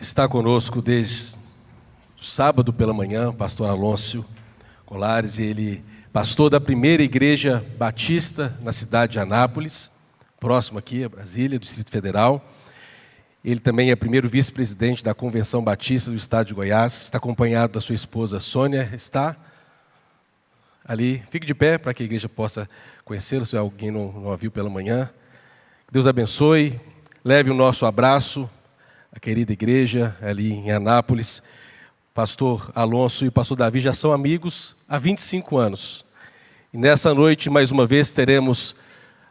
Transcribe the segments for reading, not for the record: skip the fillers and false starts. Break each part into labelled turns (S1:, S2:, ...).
S1: Está conosco desde o sábado pela manhã, pastor Alonso Colares, ele pastor da primeira igreja batista na cidade de Anápolis, próximo aqui a Brasília, do Distrito Federal. Ele também é primeiro vice-presidente da Convenção Batista do Estado de Goiás, está acompanhado da sua esposa Sônia, está ali. Fique de pé para que a igreja possa conhecê-lo, se alguém não a viu pela manhã. Deus abençoe, leve o nosso abraço à querida igreja ali em Anápolis. Pastor Alonso e o pastor Davi já são amigos há 25 anos. E nessa noite, mais uma vez, teremos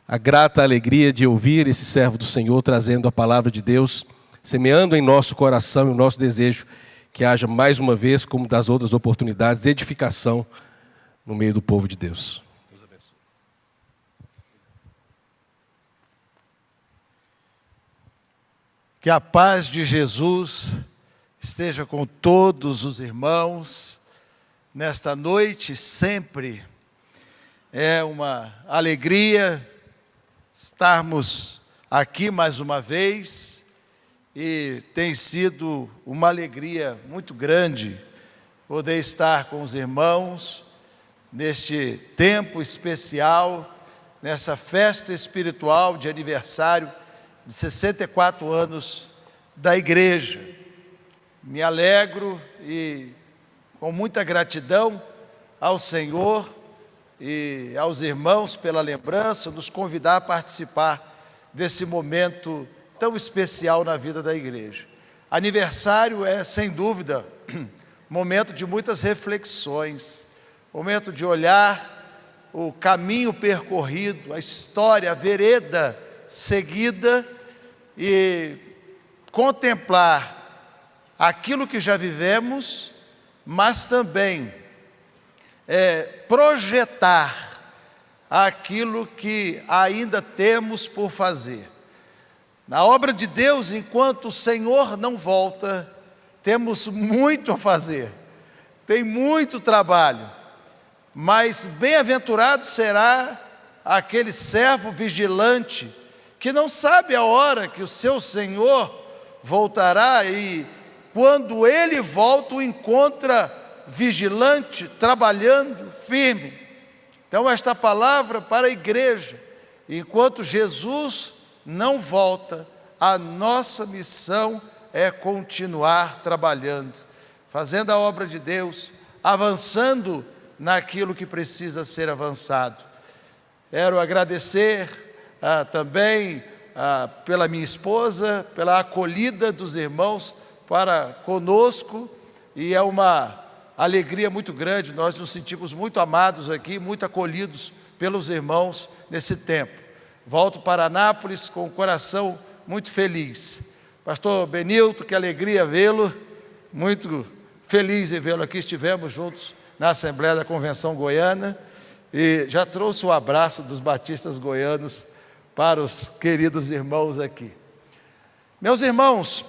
S1: a grata alegria de ouvir esse servo do Senhor trazendo a palavra de Deus, semeando em nosso coração e o nosso desejo que haja mais uma vez, como das outras oportunidades, edificação no meio do povo de Deus. Deus abençoe.
S2: Que a paz de Jesus esteja com todos os irmãos nesta noite. Sempre é uma alegria estarmos aqui mais uma vez, e tem sido uma alegria muito grande poder estar com os irmãos neste tempo especial, nessa festa espiritual de aniversário de 64 anos da igreja. Me alegro e com muita gratidão ao Senhor e aos irmãos pela lembrança, nos convidar a participar desse momento tão especial na vida da igreja. Aniversário é, sem dúvida, momento de muitas reflexões, momento de olhar o caminho percorrido, a história, a vereda seguida e contemplar aquilo que já vivemos, mas também projetar aquilo que ainda temos por fazer. Na obra de Deus, enquanto o Senhor não volta, temos muito a fazer, tem muito trabalho, mas bem-aventurado será aquele servo vigilante que não sabe a hora que o seu Senhor voltará, e quando ele volta o encontra vigilante, trabalhando, firme. Então esta palavra para a igreja: enquanto Jesus não volta, a nossa missão é continuar trabalhando, fazendo a obra de Deus, avançando naquilo que precisa ser avançado. Quero agradecer também pela minha esposa, pela acolhida dos irmãos para conosco, e é uma alegria muito grande, nós nos sentimos muito amados aqui, muito acolhidos pelos irmãos nesse tempo. Volto para Anápolis com o coração muito feliz. Pastor Benilton, que alegria vê-lo, muito feliz em vê-lo aqui. Estivemos juntos na Assembleia da Convenção Goiana e já trouxe o abraço dos batistas goianos para os queridos irmãos aqui. Meus irmãos,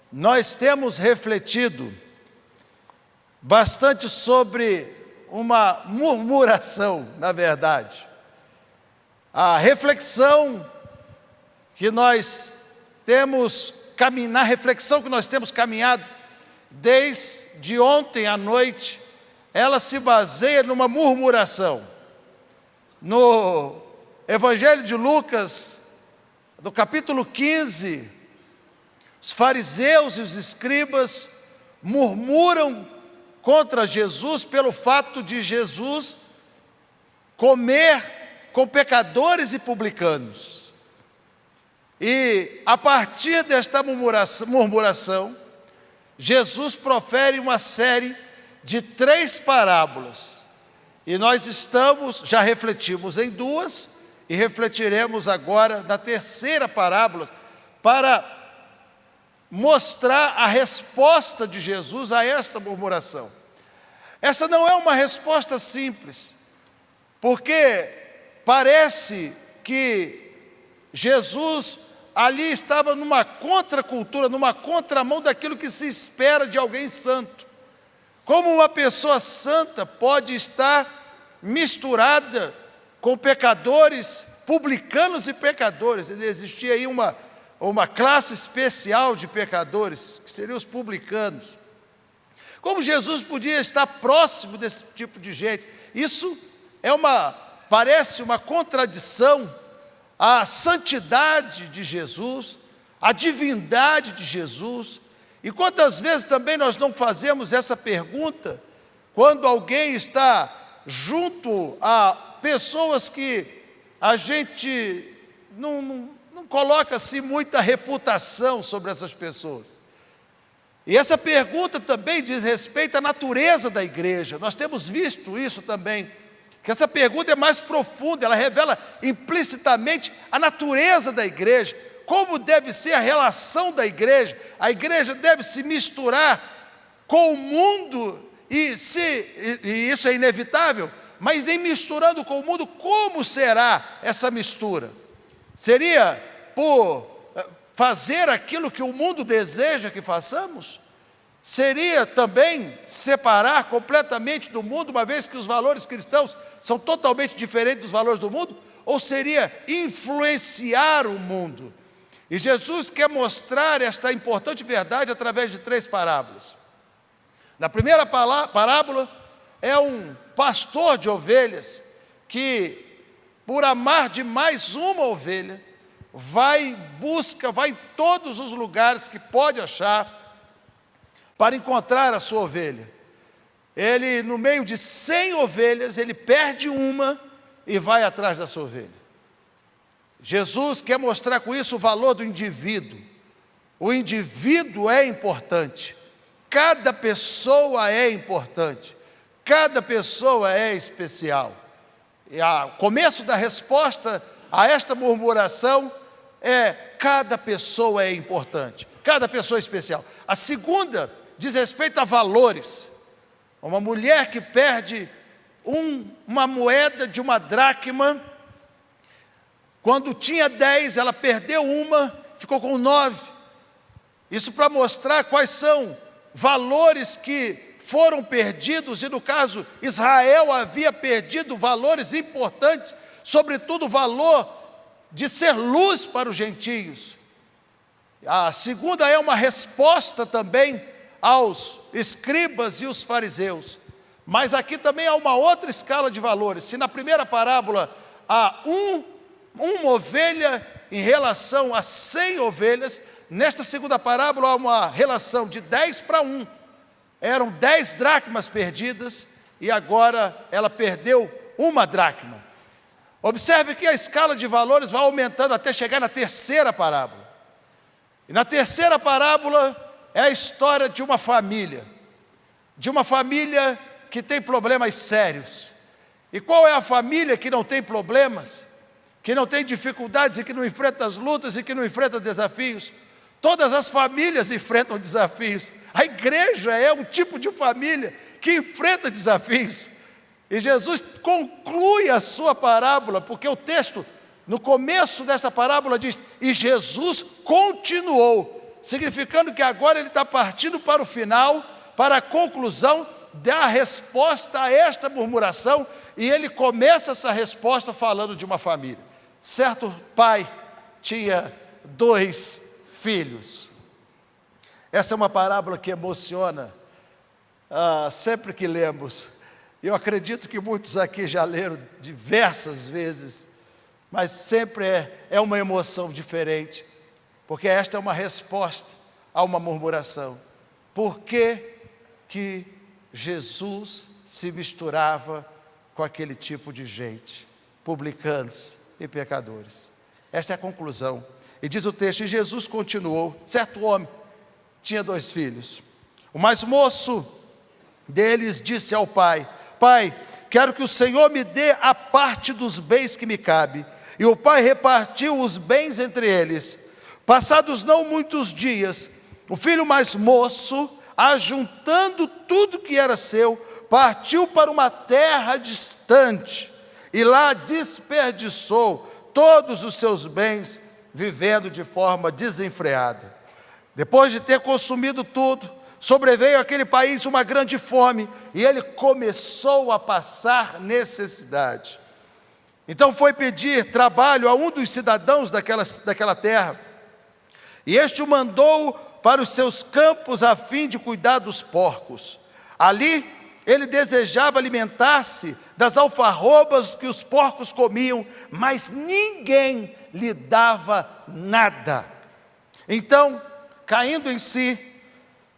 S2: nós temos refletido bastante sobre uma murmuração, na verdade. A reflexão que nós temos na reflexão que nós temos caminhado desde ontem à noite, ela se baseia numa murmuração. No Evangelho de Lucas, do capítulo 15, os fariseus e os escribas murmuram contra Jesus pelo fato de Jesus comer com pecadores e publicanos. E a partir desta murmuração, Jesus profere uma série de 3 parábolas. E nós já refletimos em 2 e refletiremos agora na 3ª parábola para mostrar a resposta de Jesus a esta murmuração. Essa não é uma resposta simples, porque parece que Jesus ali estava numa contracultura, numa contramão daquilo que se espera de alguém santo. Como uma pessoa santa pode estar misturada com pecadores, publicanos e pecadores? Existia aí uma uma classe especial de pecadores, que seriam os publicanos. Como Jesus podia estar próximo desse tipo de gente? Isso parece uma contradição à santidade de Jesus, à divindade de Jesus. E quantas vezes também nós não fazemos essa pergunta quando alguém está junto a pessoas que a gente não coloca assim muita reputação sobre essas pessoas. E essa pergunta também diz respeito à natureza da igreja. Nós temos visto isso também, que essa pergunta é mais profunda, ela revela implicitamente a natureza da igreja, como deve ser a relação da igreja. A igreja deve se misturar com o mundo, e isso é inevitável, mas em misturando com o mundo, como será essa mistura? Seria por fazer aquilo que o mundo deseja que façamos? Seria também separar completamente do mundo, uma vez que os valores cristãos são totalmente diferentes dos valores do mundo? Ou seria influenciar o mundo? E Jesus quer mostrar esta importante verdade através de 3 parábolas. Na primeira parábola, é um pastor de ovelhas que, por amar demais uma ovelha, vai em todos os lugares que pode achar para encontrar a sua ovelha. Ele, no meio de 100 ovelhas, ele perde uma e vai atrás da sua ovelha. Jesus quer mostrar com isso o valor do indivíduo. O indivíduo é importante. Cada pessoa é importante. Cada pessoa é especial. E o começo da resposta a esta murmuração é: cada pessoa é importante, cada pessoa é especial. A segunda diz respeito a valores. Uma mulher que perde uma moeda de uma dracma, quando tinha 10, ela perdeu uma, ficou com 9. Isso para mostrar quais são valores que foram perdidos, e no caso, Israel havia perdido valores importantes, sobretudo o valor de ser luz para os gentios. A segunda é uma resposta também aos escribas e os fariseus. Mas aqui também há uma outra escala de valores. Se na primeira parábola há uma ovelha em relação a 100 ovelhas, nesta segunda parábola há uma relação de 10 para 1. Eram 10 dracmas perdidas e agora ela perdeu uma dracma. Observe que a escala de valores vai aumentando até chegar na terceira parábola. E na terceira parábola é a história de uma família que tem problemas sérios. E qual é a família que não tem problemas, que não tem dificuldades e que não enfrenta as lutas e que não enfrenta desafios? Todas as famílias enfrentam desafios. A igreja é um tipo de família que enfrenta desafios. E Jesus conclui a sua parábola, porque o texto, no começo dessa parábola, diz: e Jesus continuou, significando que agora ele está partindo para o final, para a conclusão da resposta a esta murmuração, e ele começa essa resposta falando de uma família. Certo pai tinha 2 filhos. Essa é uma parábola que emociona sempre que lemos. Eu acredito que muitos aqui já leram diversas vezes, mas sempre é uma emoção diferente, porque esta é uma resposta a uma murmuração. Por que Jesus se misturava com aquele tipo de gente, publicanos e pecadores? Esta é a conclusão. E diz o texto: e Jesus continuou. Certo homem tinha 2 filhos. O mais moço deles disse ao pai: pai, quero que o Senhor me dê a parte dos bens que me cabe. E o pai repartiu os bens entre eles. Passados não muitos dias, o filho mais moço, ajuntando tudo que era seu, partiu para uma terra distante e lá desperdiçou todos os seus bens, vivendo de forma desenfreada. Depois de ter consumido tudo, sobreveio àquele país uma grande fome e ele começou a passar necessidade. Então foi pedir trabalho a um dos cidadãos daquela terra. E este o mandou para os seus campos a fim de cuidar dos porcos. Ali ele desejava alimentar-se das alfarrobas que os porcos comiam, mas ninguém lhe dava nada. Então, caindo em si,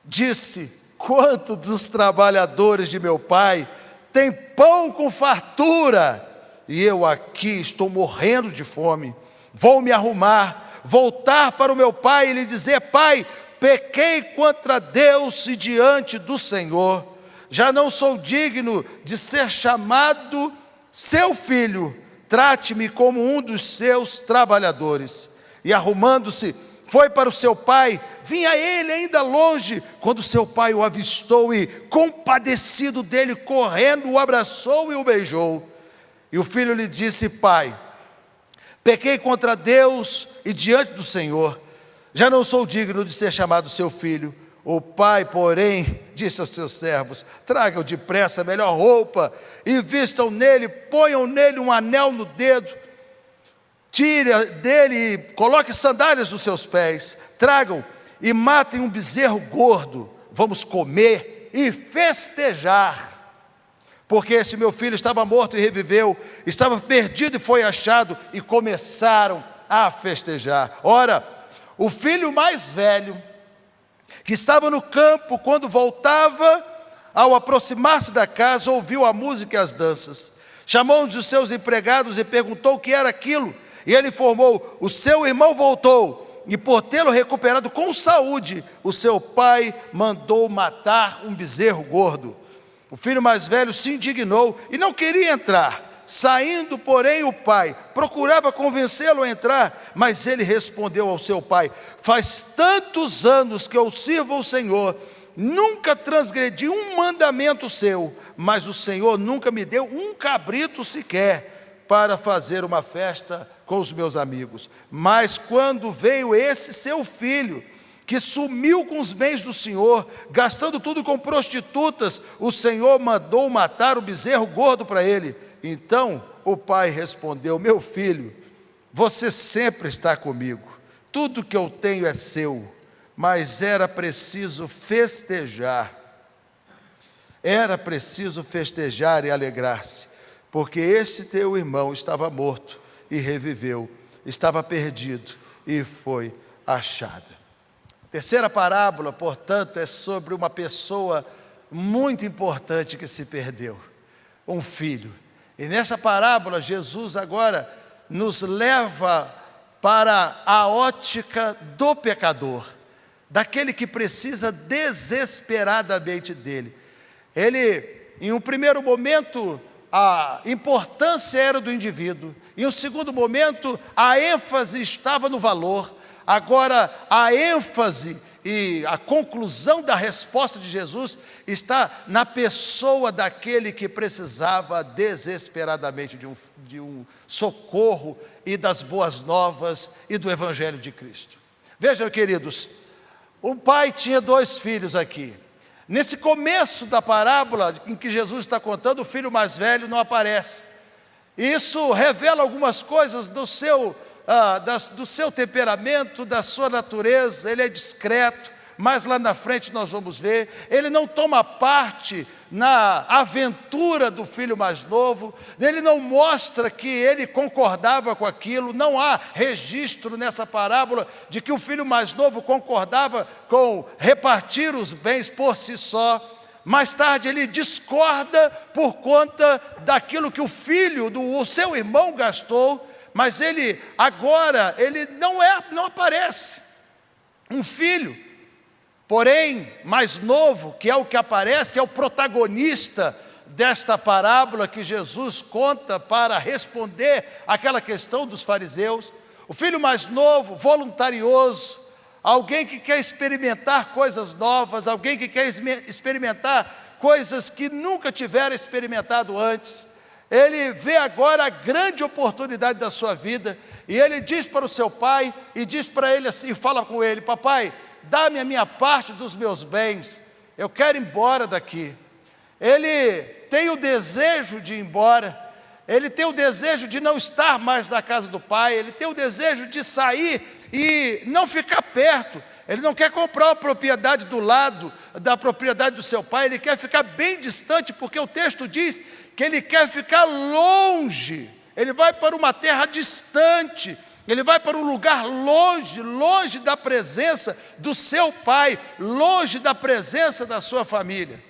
S2: disse: quantos dos trabalhadores de meu pai têm pão com fartura, e eu aqui estou morrendo de fome. Vou me arrumar, voltar para o meu pai e lhe dizer: pai, pequei contra Deus e diante do Senhor. Já não sou digno de ser chamado seu filho. Trate-me como um dos seus trabalhadores. E arrumando-se, foi para o seu pai. Vinha ele ainda longe, quando seu pai o avistou e, compadecido dele, correndo, o abraçou e o beijou. E o filho lhe disse: pai, pequei contra Deus e diante do Senhor. Já não sou digno de ser chamado seu filho. O pai, porém, disse aos seus servos: tragam depressa a melhor roupa e vistam nele, ponham nele um anel no dedo, tire dele e coloque sandálias nos seus pés, tragam e matem um bezerro gordo, vamos comer e festejar, porque este meu filho estava morto e reviveu, estava perdido e foi achado, e começaram a festejar. Ora, o filho mais velho, que estava no campo, quando voltava, ao aproximar-se da casa, ouviu a música e as danças. Chamou um dos seus empregados e perguntou o que era aquilo. E ele informou: o seu irmão voltou, e por tê-lo recuperado com saúde, o seu pai mandou matar um bezerro gordo. O filho mais velho se indignou e não queria entrar. Saindo, porém, o pai procurava convencê-lo a entrar, mas ele respondeu ao seu pai: faz tantos anos que eu sirvo ao Senhor, nunca transgredi um mandamento seu, mas o Senhor nunca me deu um cabrito sequer para fazer uma festa com os meus amigos. Mas quando veio esse seu filho, que sumiu com os bens do Senhor, gastando tudo com prostitutas, o Senhor mandou matar o bezerro gordo para ele. Então o pai respondeu: meu filho, você sempre está comigo, tudo que eu tenho é seu, mas era preciso festejar e alegrar-se, porque este teu irmão estava morto e reviveu, estava perdido e foi achado. Terceira parábola, portanto, é sobre uma pessoa muito importante que se perdeu, um filho. E nessa parábola, Jesus agora nos leva para a ótica do pecador, daquele que precisa desesperadamente dele. Ele, em um primeiro momento, a importância era do indivíduo, em um segundo momento, a ênfase estava no valor. Agora, a ênfase e a conclusão da resposta de Jesus está na pessoa daquele que precisava desesperadamente de um socorro e das boas novas e do Evangelho de Cristo. Vejam, queridos, o pai tinha 2 filhos aqui. Nesse começo da parábola em que Jesus está contando, o filho mais velho não aparece. Isso revela algumas coisas do seu temperamento, da sua natureza. Ele é discreto, mas lá na frente nós vamos ver. Ele não toma parte na aventura do filho mais novo, ele não mostra que ele concordava com aquilo. Não há registro nessa parábola de que o filho mais novo concordava com repartir os bens por si só. Mais tarde ele discorda por conta daquilo que o filho do seu irmão gastou, mas ele agora, ele não aparece. Um filho, porém, mais novo, que é o que aparece, é o protagonista desta parábola que Jesus conta para responder àquela questão dos fariseus. O filho mais novo, voluntarioso, alguém que quer experimentar coisas novas, alguém que quer experimentar coisas que nunca tiveram experimentado antes. Ele vê agora a grande oportunidade da sua vida, e ele diz para o seu pai, e diz para ele assim, fala com ele: papai, dá-me a minha parte dos meus bens, eu quero ir embora daqui. Ele tem o desejo de ir embora, ele tem o desejo de não estar mais na casa do pai, ele tem o desejo de sair e não ficar perto. Ele não quer comprar uma propriedade do lado da propriedade do seu pai, ele quer ficar bem distante, porque o texto diz que ele quer ficar longe. Ele vai para uma terra distante, ele vai para um lugar longe, longe da presença do seu pai, longe da presença da sua família.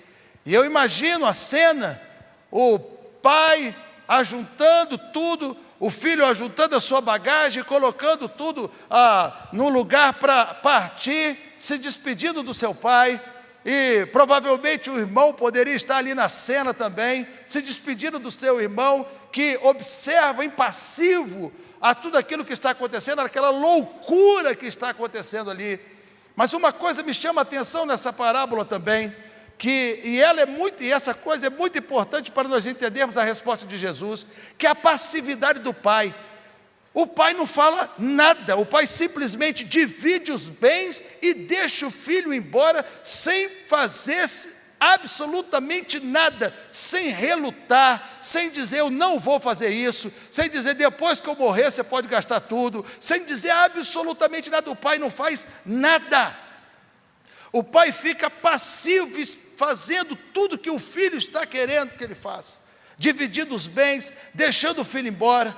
S2: E eu imagino a cena, o pai ajuntando tudo, o filho ajuntando a sua bagagem, colocando tudo num lugar para partir, se despedindo do seu pai, e provavelmente o irmão poderia estar ali na cena também, se despedindo do seu irmão, que observa impassivo a tudo aquilo que está acontecendo, aquela loucura que está acontecendo ali. Mas uma coisa me chama a atenção nessa parábola também, e essa coisa é muito importante para nós entendermos a resposta de Jesus, que é a passividade do pai. O pai não fala nada, o pai simplesmente divide os bens e deixa o filho embora sem fazer absolutamente nada, sem relutar, sem dizer eu não vou fazer isso, sem dizer depois que eu morrer você pode gastar tudo, sem dizer absolutamente nada. O pai não faz nada. O pai fica passivo, fazendo tudo que o filho está querendo que ele faça, dividindo os bens, deixando o filho embora.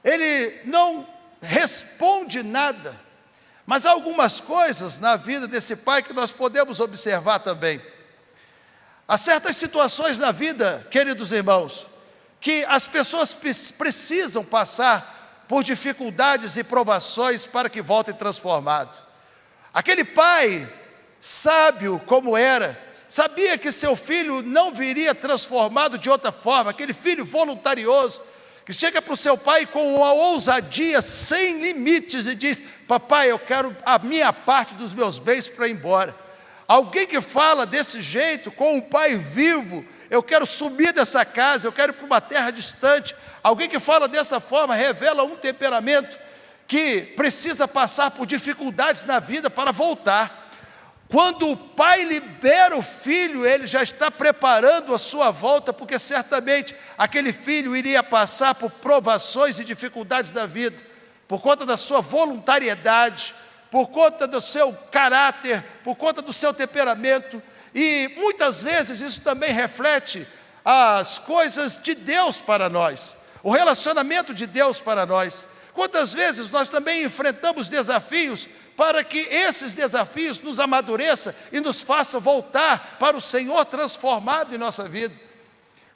S2: Ele não responde nada. Mas há algumas coisas na vida desse pai que nós podemos observar também. Há certas situações na vida, queridos irmãos, que as pessoas precisam passar por dificuldades e provações para que voltem transformados. Aquele pai, sábio como era, sabia que seu filho não viria transformado de outra forma. Aquele filho voluntarioso, que chega para o seu pai com uma ousadia sem limites e diz: papai, eu quero a minha parte dos meus bens para ir embora. Alguém que fala desse jeito com um pai vivo: eu quero sumir dessa casa, eu quero ir para uma terra distante. Alguém que fala dessa forma revela um temperamento que precisa passar por dificuldades na vida para voltar. Quando o pai libera o filho, ele já está preparando a sua volta, porque certamente aquele filho iria passar por provações e dificuldades da vida, por conta da sua voluntariedade, por conta do seu caráter, por conta do seu temperamento. E muitas vezes isso também reflete as coisas de Deus para nós, o relacionamento de Deus para nós. Quantas vezes nós também enfrentamos desafios para que esses desafios nos amadureçam e nos façam voltar para o Senhor transformado em nossa vida.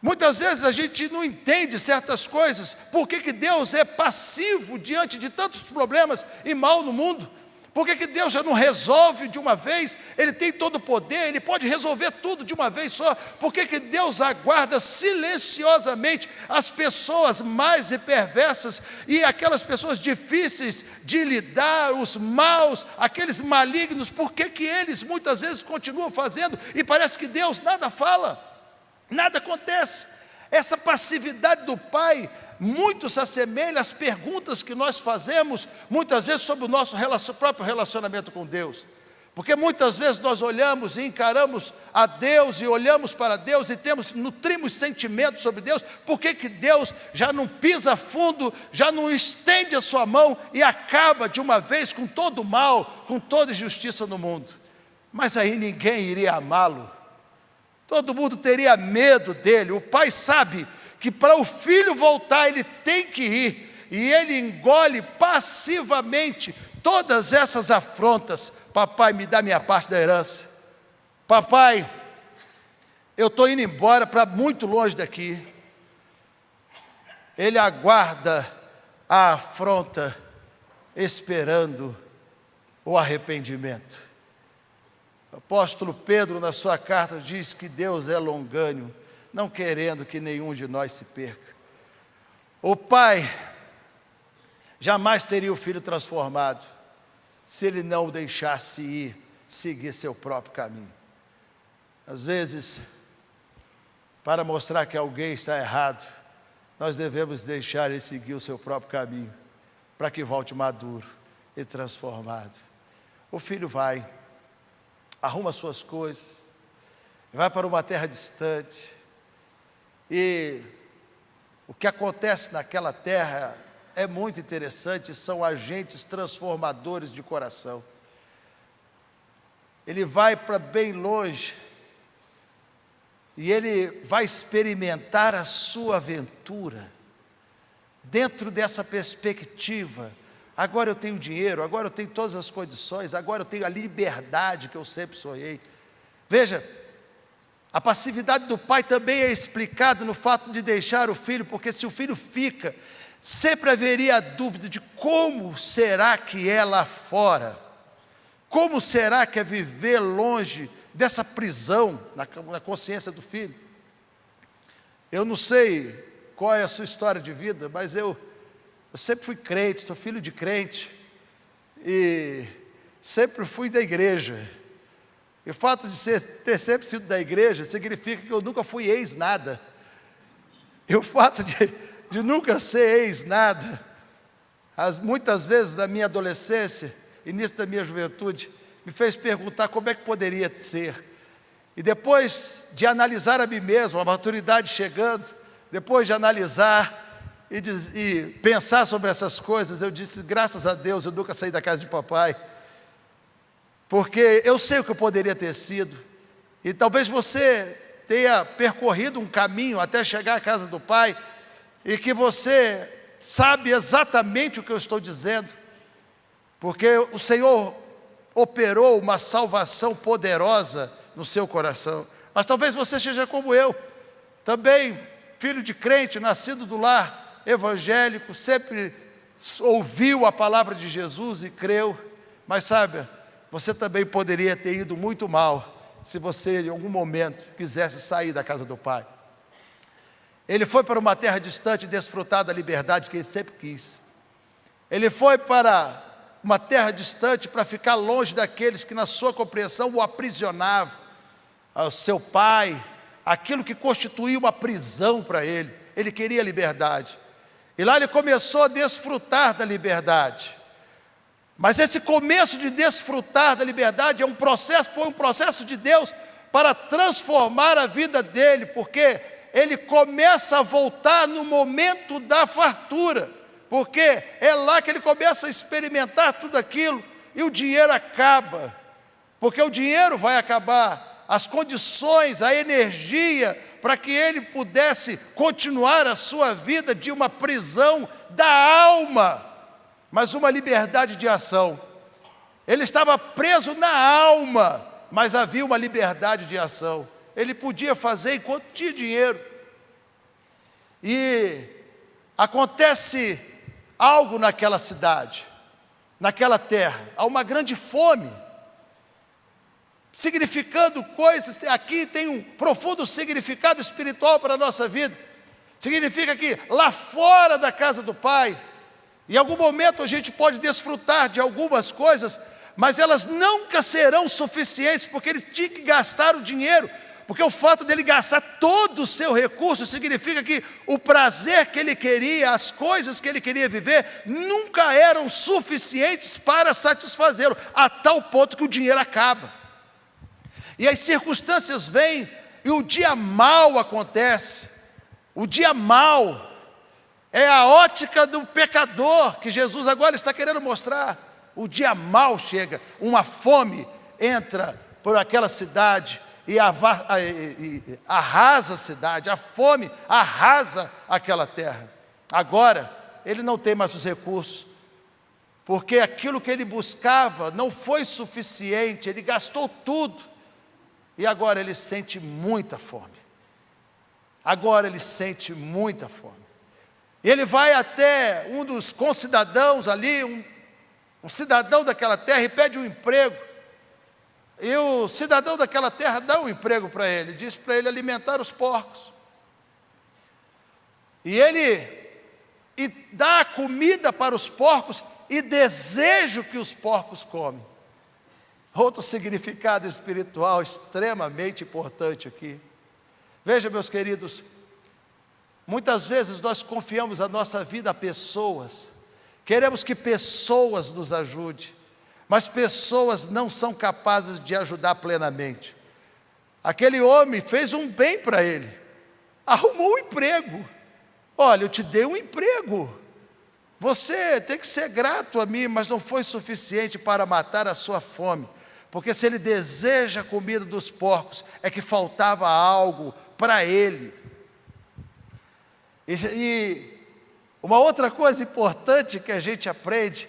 S2: Muitas vezes a gente não entende certas coisas, por que Deus é passivo diante de tantos problemas e mal no mundo? Por que Deus já não resolve de uma vez? Ele tem todo o poder, Ele pode resolver tudo de uma vez só. Por que Deus aguarda silenciosamente as pessoas mais perversas e aquelas pessoas difíceis de lidar, os maus, aqueles malignos? Por que eles muitas vezes continuam fazendo e parece que Deus nada fala, nada acontece? Essa passividade do pai muito se assemelha às perguntas que nós fazemos muitas vezes sobre o nosso próprio relacionamento com Deus. Porque muitas vezes nós olhamos e encaramos a Deus e olhamos para Deus e nutrimos sentimentos sobre Deus. Por que Deus já não pisa fundo, já não estende a sua mão e acaba de uma vez com todo o mal, com toda injustiça no mundo? Mas aí ninguém iria amá-lo, todo mundo teria medo dele. O pai sabe que para o filho voltar ele tem que ir, e ele engole passivamente todas essas afrontas. Papai, me dá minha parte da herança. Papai, eu estou indo embora para muito longe daqui. Ele aguarda a afronta, esperando o arrependimento. O apóstolo Pedro, na sua carta, diz que Deus é longânimo, não querendo que nenhum de nós se perca. O pai jamais teria o filho transformado se ele não o deixasse ir, seguir seu próprio caminho. Às vezes, para mostrar que alguém está errado, nós devemos deixar ele seguir o seu próprio caminho, para que volte maduro e transformado. O filho vai, arruma suas coisas, vai para uma terra distante, e o que acontece naquela terra é muito interessante, são agentes transformadores de coração. Ele vai para bem longe, e ele vai experimentar a sua aventura, dentro dessa perspectiva. Agora eu tenho dinheiro, agora eu tenho todas as condições, agora eu tenho a liberdade que eu sempre sonhei. Veja, a passividade do pai também é explicada no fato de deixar o filho, porque se o filho fica, sempre haveria a dúvida de como será que é lá fora, como será que é viver longe dessa prisão na consciência do filho. Eu não sei qual é a sua história de vida, mas eu sempre fui crente, sou filho de crente, e sempre fui da igreja. E o fato de ter sempre sido da igreja significa que eu nunca fui ex-nada. E o fato de nunca ser ex-nada, muitas vezes na minha adolescência, início da minha juventude, me fez perguntar como é que poderia ser. E depois de analisar a mim mesmo, a maturidade chegando, depois de analisar e pensar sobre essas coisas, eu disse, graças a Deus, eu nunca saí da casa de papai, porque eu sei o que eu poderia ter sido, e talvez você tenha percorrido um caminho até chegar à casa do pai, e que você sabe exatamente o que eu estou dizendo, porque o Senhor operou uma salvação poderosa no seu coração. Mas talvez você seja como eu, também filho de crente, nascido do lar evangélico, sempre ouviu a palavra de Jesus e creu, mas sabe, você também poderia ter ido muito mal, se você em algum momento quisesse sair da casa do pai. Ele foi para uma terra distante desfrutar da liberdade que ele sempre quis. Ele foi para uma terra distante para ficar longe daqueles que na sua compreensão o aprisionavam, ao seu pai, aquilo que constituía uma prisão para ele. Ele queria liberdade. E lá ele começou a desfrutar da liberdade. Mas esse começo de desfrutar da liberdade foi um processo de Deus para transformar a vida dele, porque ele começa a voltar no momento da fartura, porque é lá que ele começa a experimentar tudo aquilo, e o dinheiro acaba, porque o dinheiro vai acabar, as condições, a energia, para que ele pudesse continuar a sua vida de uma prisão da alma, mas uma liberdade de ação. Ele estava preso na alma, mas havia uma liberdade de ação. Ele podia fazer enquanto tinha dinheiro. E acontece algo naquela cidade, naquela terra, há uma grande fome, significando coisas, aqui tem um profundo significado espiritual para a nossa vida. Significa que lá fora da casa do pai, em algum momento a gente pode desfrutar de algumas coisas, mas elas nunca serão suficientes, porque ele tinha que gastar o dinheiro, porque o fato dele gastar todo o seu recurso significa que o prazer que ele queria, as coisas que ele queria viver, nunca eram suficientes para satisfazê-lo, a tal ponto que o dinheiro acaba. E as circunstâncias vêm, e o dia mau acontece. O dia mau é a ótica do pecador, que Jesus agora está querendo mostrar. O dia mau chega, uma fome entra por aquela cidade e arrasa a cidade, a fome arrasa aquela terra. Agora, ele não tem mais os recursos, porque aquilo que ele buscava não foi suficiente, ele gastou tudo, e agora ele sente muita fome. Agora ele sente muita fome. E ele vai até um dos concidadãos ali, um cidadão daquela terra, e pede um emprego. E o cidadão daquela terra dá um emprego para ele, diz para ele alimentar os porcos. E ele dá comida para os porcos e deseja que os porcos comem. Outro significado espiritual extremamente importante aqui. Veja, meus queridos, muitas vezes nós confiamos a nossa vida a pessoas, queremos que pessoas nos ajudem, mas pessoas não são capazes de ajudar plenamente. Aquele homem fez um bem para ele, arrumou um emprego. Olha, eu te dei um emprego, você tem que ser grato a mim, mas não foi suficiente para matar a sua fome. Porque se ele deseja a comida dos porcos, é que faltava algo para ele. E uma outra coisa importante que a gente aprende,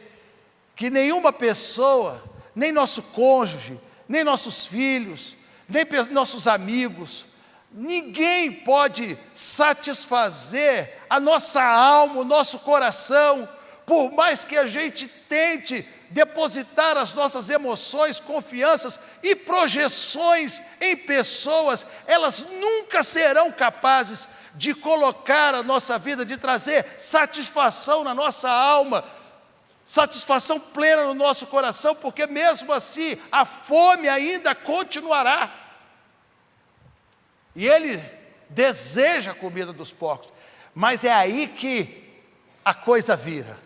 S2: que nenhuma pessoa, nem nosso cônjuge, nem nossos filhos, nem nossos amigos, ninguém pode satisfazer a nossa alma, o nosso coração, por mais que a gente tente depositar as nossas emoções, confianças e projeções em pessoas, elas nunca serão capazes de colocar a nossa vida, de trazer satisfação na nossa alma, satisfação plena no nosso coração, porque mesmo assim a fome ainda continuará. E ele deseja a comida dos porcos, mas é aí que a coisa vira.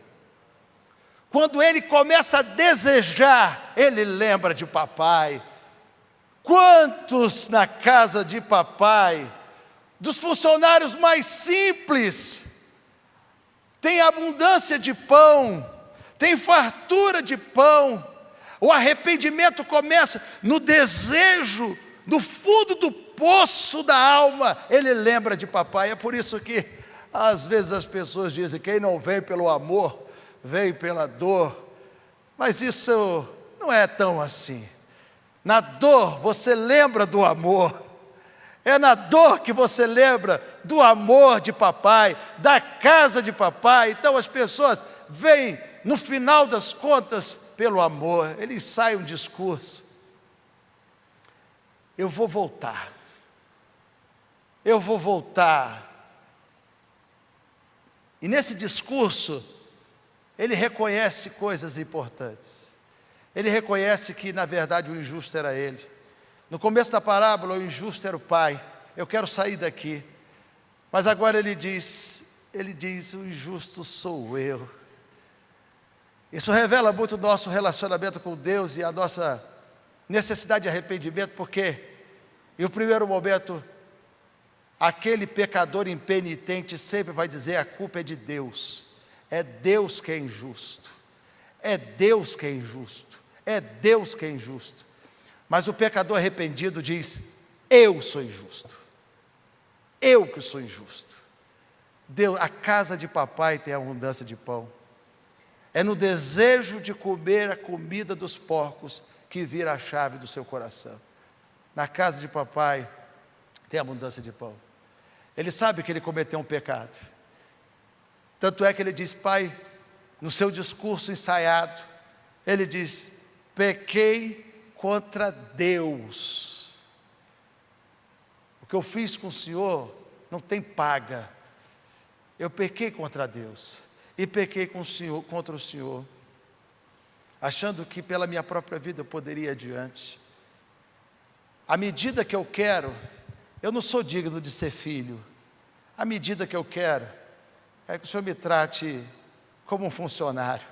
S2: Quando ele começa a desejar, ele lembra de papai. Quantos na casa de papai, dos funcionários mais simples, tem abundância de pão, tem fartura de pão. O arrependimento começa no desejo, no fundo do poço da alma, ele lembra de papai. É por isso que às vezes as pessoas dizem: quem não vem pelo amor, vem pela dor. Mas isso não é tão assim. Na dor você lembra do amor. É na dor que você lembra do amor de papai, da casa de papai. Então as pessoas vêm, no final das contas, pelo amor. Eles saem um discurso: eu vou voltar. Eu vou voltar. E nesse discurso, ele reconhece coisas importantes. Ele reconhece que, na verdade, o injusto era ele. No começo da parábola, o injusto era o pai. Eu quero sair daqui. Mas agora ele diz, o injusto sou eu. Isso revela muito o nosso relacionamento com Deus e a nossa necessidade de arrependimento, porque, em um primeiro momento, aquele pecador impenitente sempre vai dizer: a culpa é de Deus. É Deus que é injusto. É Deus que é injusto. É Deus que é injusto. Mas o pecador arrependido diz: eu sou injusto. Eu que sou injusto. Deus, a casa de papai tem abundância de pão. É no desejo de comer a comida dos porcos que vira a chave do seu coração. Na casa de papai tem abundância de pão. Ele sabe que ele cometeu um pecado. Tanto é que ele diz: pai, no seu discurso ensaiado, ele diz: pequei contra Deus. O que eu fiz com o Senhor não tem paga. Eu pequei contra Deus e pequei com o Senhor, contra o Senhor, achando que pela minha própria vida eu poderia ir adiante. À medida que eu quero, eu não sou digno de ser filho. À medida que eu quero, é que o Senhor me trate como um funcionário.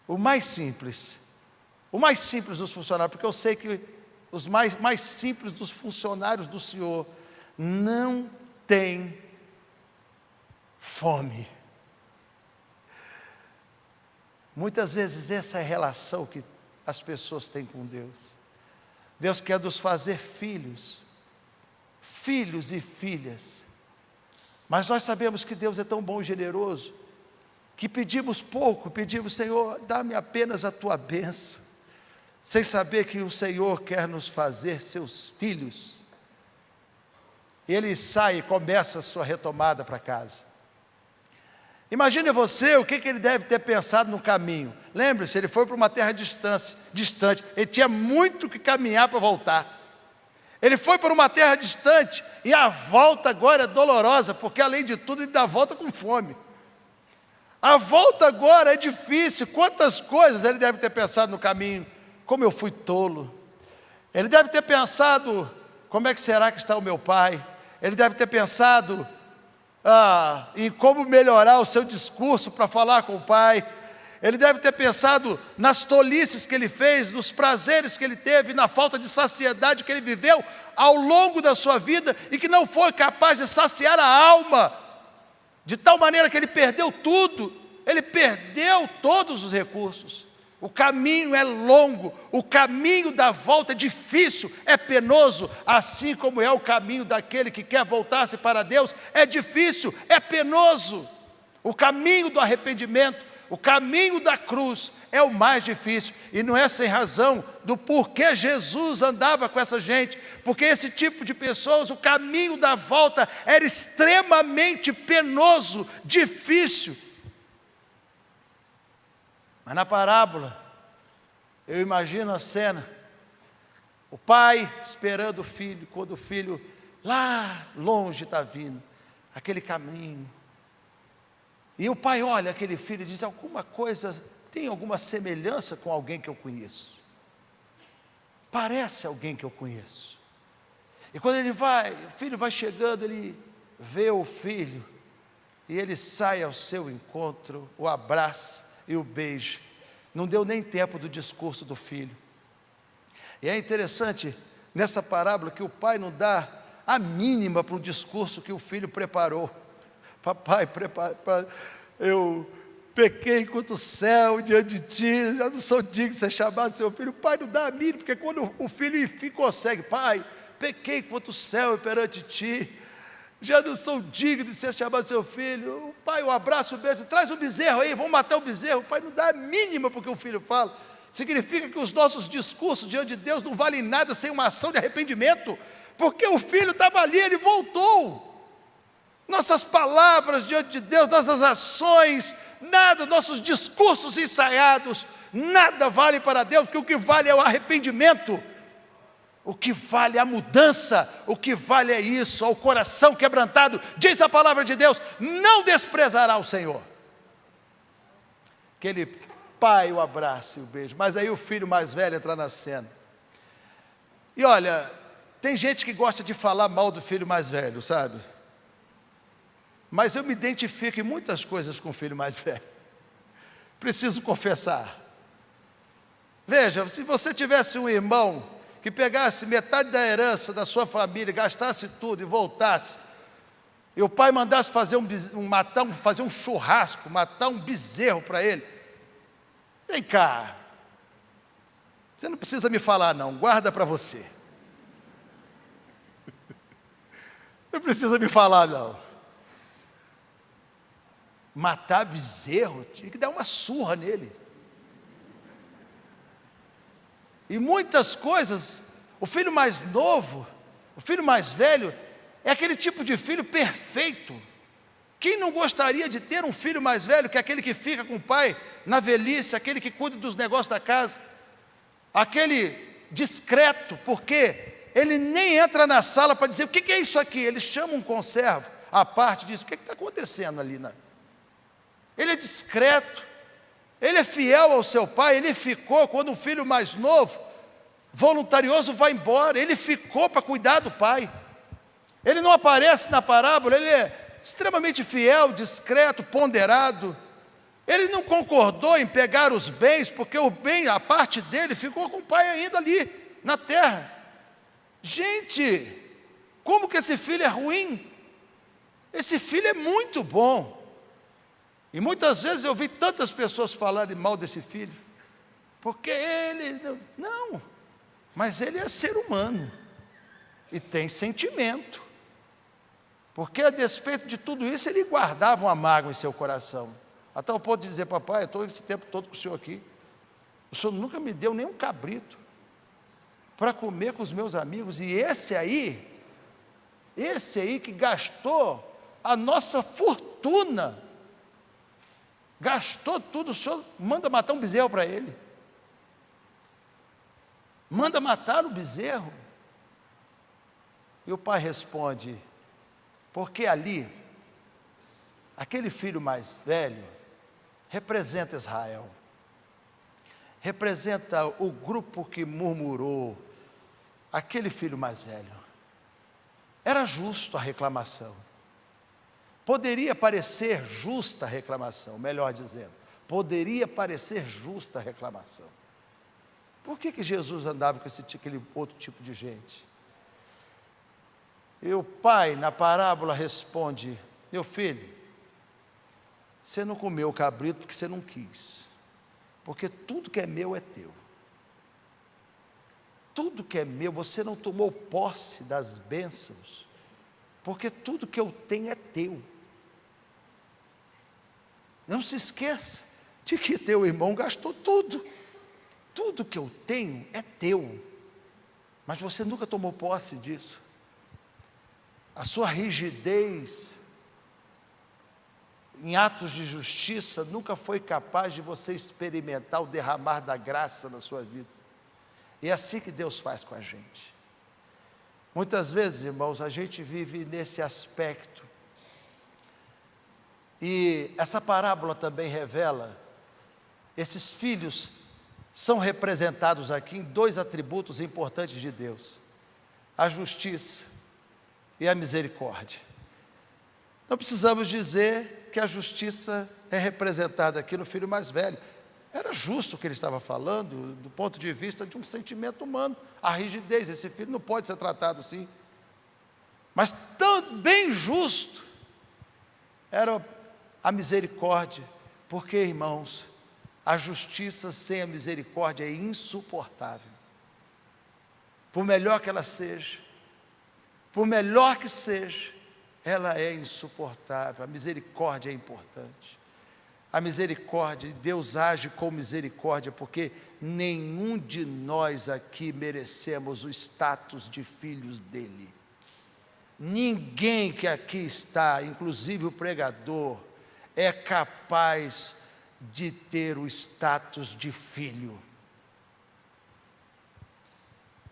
S2: O mais simples dos funcionários, porque eu sei que os mais simples dos funcionários do Senhor não têm fome. Muitas vezes essa é a relação que as pessoas têm com Deus. Deus quer nos fazer filhos e filhas. Mas nós sabemos que Deus é tão bom e generoso, que pedimos pouco, pedimos: Senhor, dá-me apenas a tua bênção, sem saber que o Senhor quer nos fazer seus filhos. E ele sai e começa a sua retomada para casa. Imagine você o que ele deve ter pensado no caminho. Lembre-se, ele foi para uma terra distante, ele tinha muito que caminhar para voltar. Ele foi para uma terra distante e a volta agora é dolorosa, porque além de tudo ele dá a volta com fome. A volta agora é difícil. Quantas coisas ele deve ter pensado no caminho. Como eu fui tolo. Ele deve ter pensado: como é que será que está o meu pai? Ele deve ter pensado em como melhorar o seu discurso para falar com o pai. Ele deve ter pensado nas tolices que ele fez, nos prazeres que ele teve, na falta de saciedade que ele viveu ao longo da sua vida e que não foi capaz de saciar a alma, de tal maneira que ele perdeu tudo ele perdeu todos os recursos. O caminho é longo, o caminho da volta é difícil, é penoso, assim como é o caminho daquele que quer voltar-se para Deus, é difícil, é penoso. O caminho do arrependimento, o caminho da cruz é o mais difícil, e não é sem razão do porquê Jesus andava com essa gente, porque esse tipo de pessoas, o caminho da volta era extremamente penoso, difícil. Mas na parábola, eu imagino a cena, o pai esperando o filho, quando o filho lá longe está vindo, aquele caminho, e o pai olha aquele filho e diz: alguma coisa, tem alguma semelhança com alguém que eu conheço, parece alguém que eu conheço. E quando o filho vai chegando, ele vê o filho, e ele sai ao seu encontro, o abraça e o beija. Não deu nem tempo do discurso do filho. E é interessante nessa parábola que o pai não dá a mínima para o discurso que o filho preparou. Papai, eu pequei contra o céu diante de ti, já não sou digno de ser chamado seu filho. O pai não dá a mínima, porque quando o filho consegue: pai, pequei contra o céu perante ti, já não sou digno de ser chamado seu filho. O pai, o abraço, o beijo, traz um bezerro aí, vamos matar o bezerro. O pai não dá a mínima porque o filho fala. Significa que os nossos discursos diante de Deus não valem nada sem uma ação de arrependimento, porque o filho estava ali, ele voltou. Nossas palavras diante de Deus, nossas ações, nada, nossos discursos ensaiados, nada vale para Deus, porque o que vale é o arrependimento. O que vale é a mudança, o que vale é isso, é o coração quebrantado. Diz a palavra de Deus: não desprezará o Senhor. Aquele pai o abraça e o beijo, mas aí o filho mais velho entra na cena. E olha, tem gente que gosta de falar mal do filho mais velho, sabe? Mas eu me identifico em muitas coisas com o filho mais velho. Preciso confessar. Veja, se você tivesse um irmão que pegasse metade da herança da sua família, gastasse tudo e voltasse, e o pai mandasse fazer fazer um churrasco, matar um bezerro para ele: vem cá, você não precisa me falar não, guarda para você. Não precisa me falar não. Matar bezerro, tinha que dar uma surra nele. E muitas coisas, o filho mais novo, o filho mais velho, é aquele tipo de filho perfeito. Quem não gostaria de ter um filho mais velho, que é aquele que fica com o pai na velhice, aquele que cuida dos negócios da casa, aquele discreto, porque ele nem entra na sala para dizer: o que é isso aqui? Ele chama um conservo à parte e diz: o que está acontecendo ali? Ele é discreto. Ele é fiel ao seu pai. Ele ficou quando o filho mais novo, voluntarioso, vai embora. Ele ficou para cuidar do pai. Ele não aparece na parábola, ele é extremamente fiel, discreto, ponderado. Ele não concordou em pegar os bens, porque o bem, a parte dele, ficou com o pai ainda ali, na terra. Gente, como que esse filho é ruim? Esse filho é muito bom. E muitas vezes eu vi tantas pessoas falarem mal desse filho, porque ele, não, mas ele é ser humano, e tem sentimento, porque a despeito de tudo isso, ele guardava uma mágoa em seu coração, até o ponto de dizer: papai, eu estou esse tempo todo com o senhor aqui, o senhor nunca me deu nem um cabrito, para comer com os meus amigos, e esse aí que gastou a nossa fortuna, gastou tudo, o senhor manda matar um bezerro para ele, manda matar o bezerro. E o pai responde: porque ali, aquele filho mais velho, representa Israel, representa o grupo que murmurou. Aquele filho mais velho, era justo a reclamação. Poderia parecer justa a reclamação, melhor dizendo, poderia parecer justa a reclamação. Por que Jesus andava com aquele outro tipo de gente? E o pai, na parábola, responde: meu filho, Você não comeu o cabrito porque você não quis. Porque tudo que é meu é teu. Tudo que é meu, você não tomou posse das bênçãos, porque tudo que eu tenho é teu. Não se esqueça de que teu irmão gastou tudo. Tudo que eu tenho é teu. Mas você nunca tomou posse disso. A sua rigidez em atos de justiça nunca foi capaz de você experimentar o derramar da graça na sua vida. E é assim que Deus faz com a gente. Muitas vezes, irmãos, a gente vive nesse aspecto. E essa parábola também revela, esses filhos são representados aqui em dois atributos importantes de Deus: a justiça e a misericórdia. Não precisamos dizer que a justiça é representada aqui no filho mais velho. Era justo o que ele estava falando, do ponto de vista de um sentimento humano. A rigidez, esse filho não pode ser tratado assim. Mas também justo era a misericórdia, porque, irmãos, a justiça sem a misericórdia é insuportável. Por melhor que ela seja, por melhor que seja, ela é insuportável. A misericórdia é importante. A misericórdia, Deus age com misericórdia, porque nenhum de nós aqui merecemos o status de filhos dele. Ninguém que aqui está, inclusive o pregador, é capaz de ter o status de filho.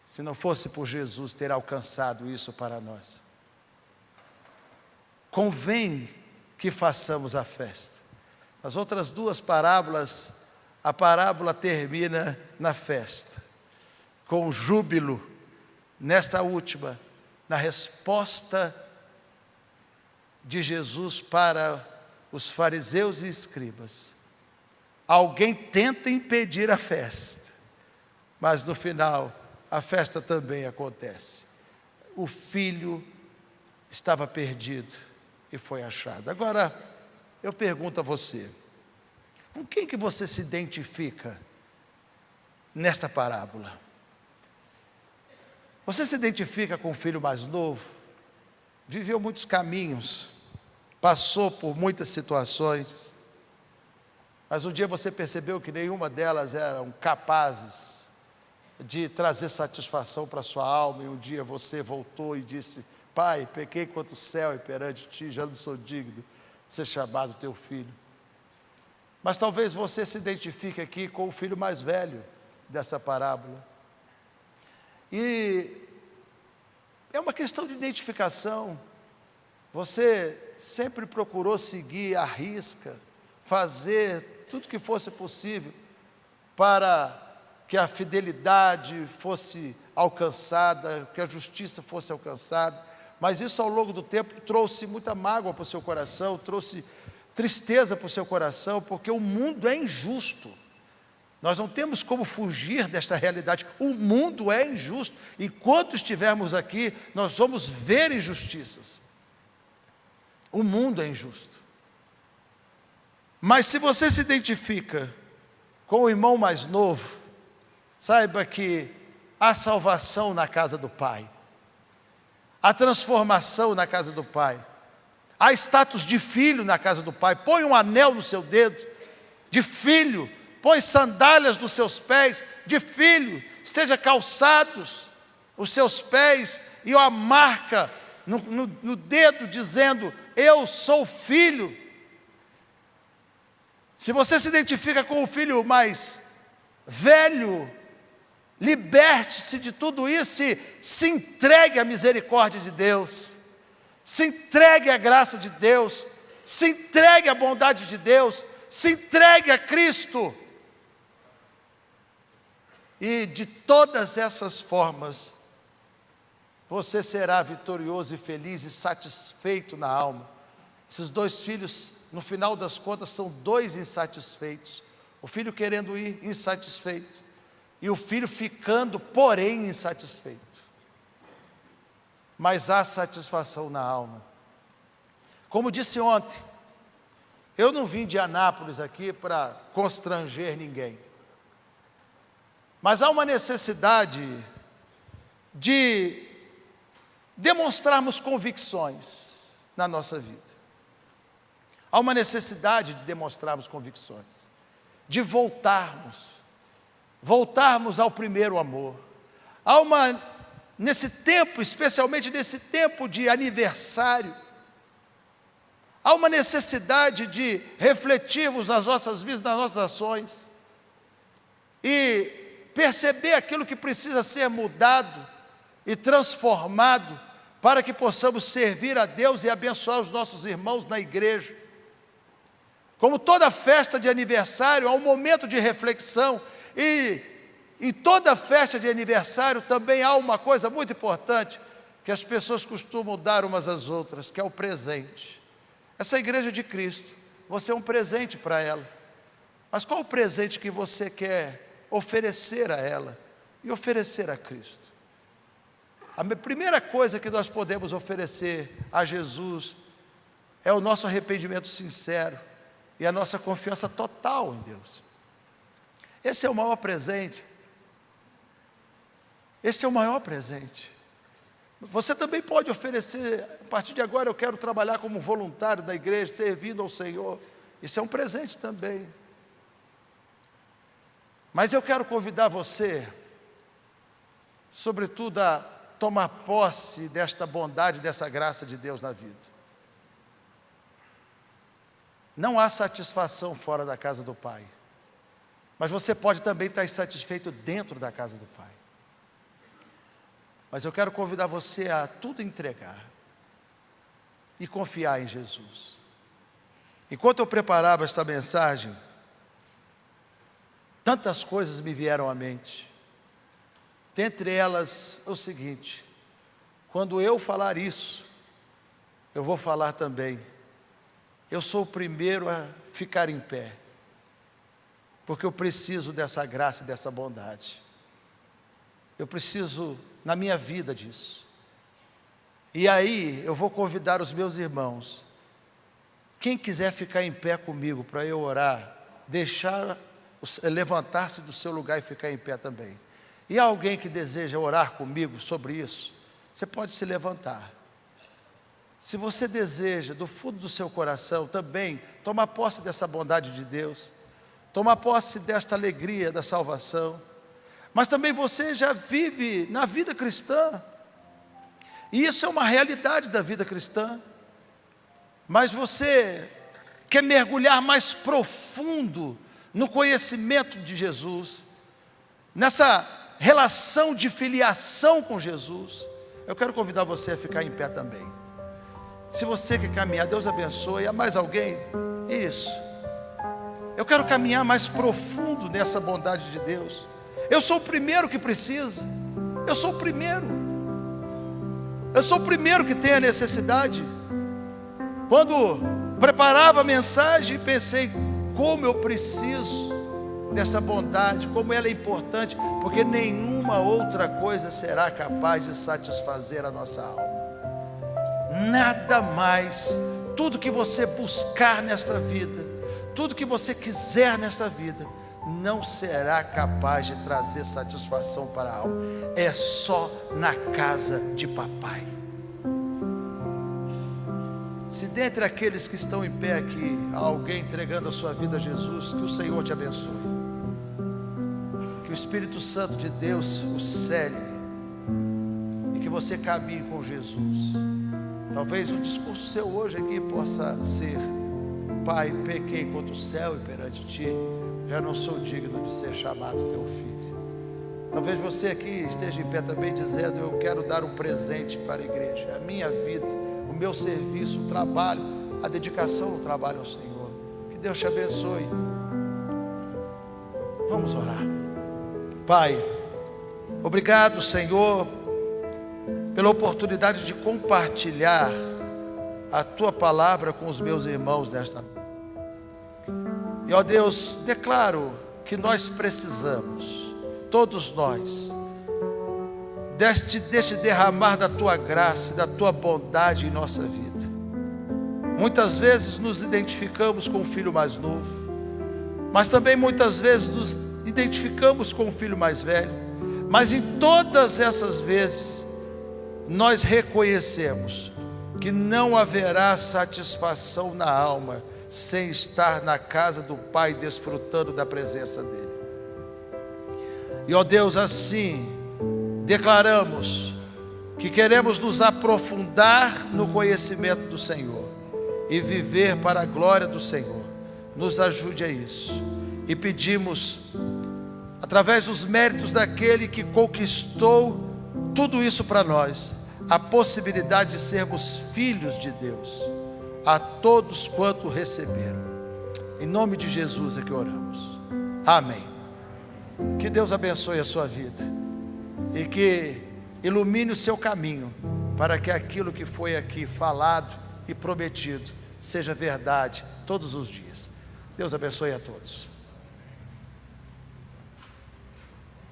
S2: Se não fosse por Jesus ter alcançado isso para nós. Convém que façamos a festa. Nas outras duas parábolas, a parábola termina na festa, com júbilo. Nesta última, na resposta de Jesus para os fariseus e escribas, alguém tenta impedir a festa, mas no final a festa também acontece. O filho estava perdido e foi achado. Agora, eu pergunto a você, com quem que você se identifica nesta parábola? Você se identifica com o filho mais novo? Viveu muitos caminhos, passou por muitas situações, mas um dia você percebeu que nenhuma delas eram capazes de trazer satisfação para a sua alma, e um dia você voltou e disse: Pai, pequei contra o céu e perante ti, já não sou digno de ser chamado teu filho. Mas talvez você se identifique aqui com o filho mais velho dessa parábola. E é uma questão de identificação. Você sempre procurou seguir à risca, fazer tudo que fosse possível para que a fidelidade fosse alcançada, que a justiça fosse alcançada. Mas isso ao longo do tempo trouxe muita mágoa para o seu coração, trouxe tristeza para o seu coração, porque o mundo é injusto. Nós não temos como fugir desta realidade. O mundo é injusto. Enquanto estivermos aqui, nós vamos ver injustiças. O mundo é injusto. Mas se você se identifica com o irmão mais novo, saiba que há salvação na casa do Pai. Há transformação na casa do Pai. Há status de filho na casa do Pai. Põe um anel no seu dedo, de filho. Põe sandálias nos seus pés, de filho. Esteja calçados os seus pés e uma marca no dedo dizendo: eu sou filho. Se você se identifica com o filho mais velho, liberte-se de tudo isso e se entregue à misericórdia de Deus, se entregue à graça de Deus, se entregue à bondade de Deus, se entregue a Cristo. E de todas essas formas, você será vitorioso e feliz e satisfeito na alma. Esses dois filhos, no final das contas, são dois insatisfeitos. O filho querendo ir, insatisfeito. E o filho ficando, porém, insatisfeito. Mas há satisfação na alma. Como disse ontem, Eu não vim de Anápolis aqui para constranger ninguém. Mas há uma necessidade de demonstrarmos convicções na nossa vida. Há uma necessidade de demonstrarmos convicções, de voltarmos ao primeiro amor. Há nesse tempo, especialmente nesse tempo de aniversário, há uma necessidade de refletirmos nas nossas vidas, nas nossas ações, e perceber aquilo que precisa ser mudado e transformado, para que possamos servir a Deus e abençoar os nossos irmãos na igreja. Como toda festa de aniversário, há um momento de reflexão, e em toda festa de aniversário também há uma coisa muito importante, que as pessoas costumam dar umas às outras, que é o presente. Essa igreja de Cristo, você é um presente para ela. Mas qual o presente que você quer oferecer a ela e oferecer a Cristo? A primeira coisa que nós podemos oferecer a Jesus é o nosso arrependimento sincero e a nossa confiança total em Deus. Esse é o maior presente. Esse é o maior presente. Você também pode oferecer, a partir de agora eu quero trabalhar como voluntário da igreja, servindo ao Senhor. Isso é um presente também. Mas eu quero convidar você, sobretudo, a tomar posse desta bondade, dessa graça de Deus na vida. Não há satisfação fora da casa do Pai, mas você pode também estar insatisfeito dentro da casa do Pai. Mas eu quero convidar você a tudo entregar e confiar em Jesus. Enquanto eu preparava esta mensagem, tantas coisas me vieram à mente. Dentre elas, o seguinte: quando eu falar isso, eu vou falar também, eu sou o primeiro a ficar em pé, porque eu preciso dessa graça e dessa bondade. Eu preciso, na minha vida, disso. E aí, eu vou convidar os meus irmãos. Quem quiser ficar em pé comigo para eu orar, levantar-se do seu lugar e ficar em pé também. E há alguém que deseja orar comigo sobre isso? Você pode se levantar. Se você deseja, do fundo do seu coração, também tomar posse dessa bondade de Deus, tomar posse desta alegria da salvação, mas também você já vive na vida cristã, e isso é uma realidade da vida cristã, mas você quer mergulhar mais profundo no conhecimento de Jesus, nessa relação de filiação com Jesus, eu quero convidar você a ficar em pé também. Se você quer caminhar, Deus abençoe. Há mais alguém? Isso. Eu quero caminhar mais profundo nessa bondade de Deus. Eu sou o primeiro que precisa. Eu sou o primeiro. Eu sou o primeiro que tem a necessidade. Quando preparava a mensagem, pensei, como eu preciso dessa bondade, como ela é importante, porque nenhuma outra coisa será capaz de satisfazer a nossa alma. Nada mais. Tudo que você buscar nesta vida, tudo que você quiser nesta vida, não será capaz de trazer satisfação para a alma. É só na casa de papai. Se dentre aqueles que estão em pé aqui, há alguém entregando a sua vida a Jesus, que o Senhor te abençoe. Que o Espírito Santo de Deus o cele e que você caminhe com Jesus. Talvez o discurso seu hoje aqui possa ser: Pai, pequei contra o céu e perante ti, já não sou digno de ser chamado teu filho. Talvez você aqui esteja em pé também dizendo: eu quero dar um presente para a igreja, a minha vida, o meu serviço, o trabalho, a dedicação no trabalho ao Senhor. Que Deus te abençoe. Vamos orar. Pai, obrigado, Senhor, pela oportunidade de compartilhar a Tua palavra com os meus irmãos nesta noite. E, ó Deus, declaro que nós precisamos, todos nós, deste derramar da Tua graça e da Tua bondade em nossa vida. Muitas vezes nos identificamos com o filho mais novo, mas também muitas vezes nos identificamos com o filho mais velho. Mas em todas essas vezes, nós reconhecemos que não haverá satisfação na alma sem estar na casa do Pai, desfrutando da presença dEle. E ó Deus, assim declaramos que queremos nos aprofundar no conhecimento do Senhor e viver para a glória do Senhor. Nos ajude a isso. E pedimos, através dos méritos daquele que conquistou tudo isso para nós, a possibilidade de sermos filhos de Deus, a todos quanto receberam. Em nome de Jesus é que oramos. Amém. Que Deus abençoe a sua vida e que ilumine o seu caminho, para que aquilo que foi aqui falado e prometido seja verdade todos os dias. Deus abençoe a todos.